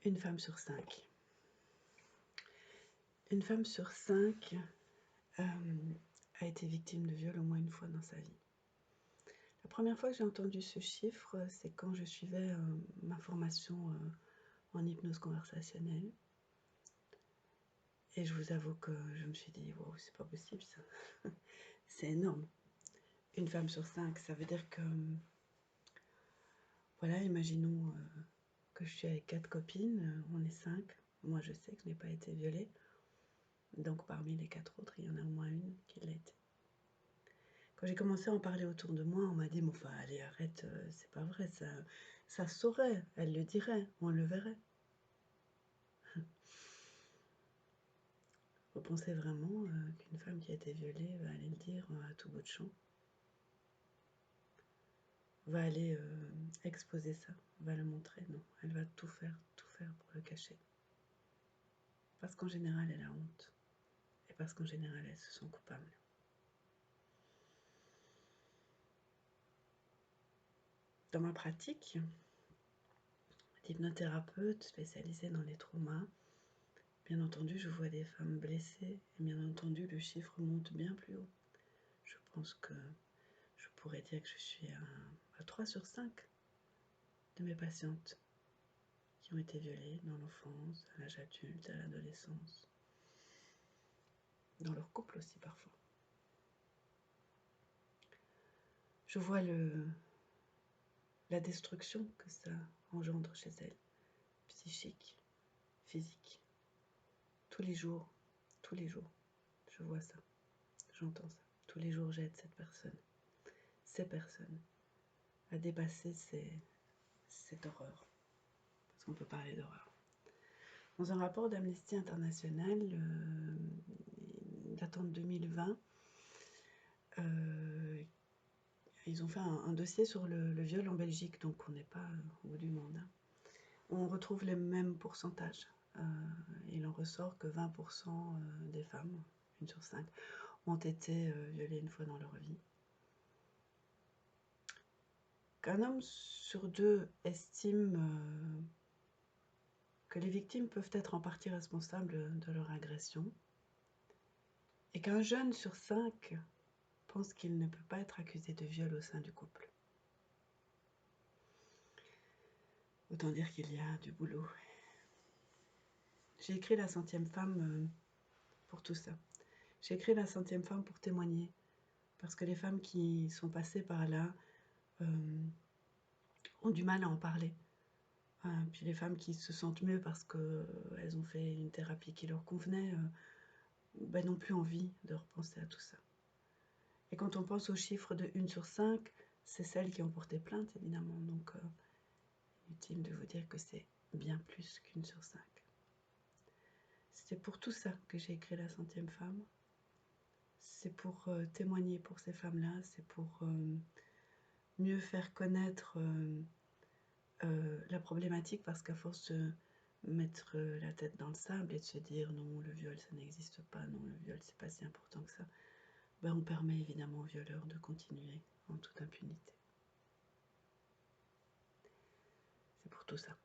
Une femme sur 5. Une femme sur 5 a été victime de viol au moins une fois dans sa vie. La première fois que j'ai entendu ce chiffre, c'est quand je suivais ma formation en hypnose conversationnelle. Et je vous avoue que je me suis dit, wow, c'est pas possible ça. C'est énorme. Une femme sur 5, ça veut dire que, voilà, imaginons que je suis avec 4 copines, on est 5. Moi, je sais que je n'ai pas été violée. Donc, parmi les 4 autres, il y en a au moins une qui l'a été. Quand j'ai commencé à en parler autour de moi, on m'a dit, mais enfin, allez, arrête, c'est pas vrai, ça se saurait, elle le dirait, on le verrait. Vous pensez vraiment qu'une femme qui a été violée va aller le dire à tout bout de champ? Va aller exposer ça, va le montrer? Non, elle va tout faire pour le cacher. Parce qu'en général, elle a honte. Et parce qu'en général, elles se sent coupables. Dans ma pratique d'hypnothérapeute spécialisée dans les traumas, bien entendu, je vois des femmes blessées et bien entendu, le chiffre monte bien plus haut. Je pense que je pourrais dire que je suis à 3 sur 5 de mes patientes qui ont été violées dans l'enfance, à l'âge adulte, à l'adolescence, dans leur couple aussi parfois. Je vois la destruction que ça engendre chez elles, psychique, physique. Tous les jours, je vois ça, j'entends ça. Tous les jours, j'aide ces personnes, à dépasser cette horreur. Parce qu'on peut parler d'horreur. Dans un rapport d'Amnesty International datant de 2020, ils ont fait un dossier sur le viol en Belgique, donc on n'est pas au bout du monde. On retrouve les mêmes pourcentages. Il en ressort que 20% des femmes, 1 sur 5, ont été violées une fois dans leur vie. Qu'un homme sur 2 estime que les victimes peuvent être en partie responsables de leur agression, et qu'un jeune sur 5 pense qu'il ne peut pas être accusé de viol au sein du couple. Autant dire qu'il y a du boulot. J'ai écrit La 100e femme pour tout ça. J'ai écrit La 100e femme pour témoigner, parce que les femmes qui sont passées par là ont du mal à en parler. Puis les femmes qui se sentent mieux parce qu'elles ont fait une thérapie qui leur convenait, n'ont plus envie de repenser à tout ça. Et quand on pense aux chiffres de 1 sur 5, c'est celles qui ont porté plainte, évidemment. Donc, inutile de vous dire que c'est bien plus qu'1 sur 5. C'est pour tout ça que j'ai écrit La 100e femme. C'est pour témoigner pour ces femmes-là, c'est pour mieux faire connaître la problématique, parce qu'à force de mettre la tête dans le sable et de se dire non, le viol ça n'existe pas, non, le viol c'est pas si important que ça, on permet évidemment aux violeurs de continuer en toute impunité. C'est pour tout ça.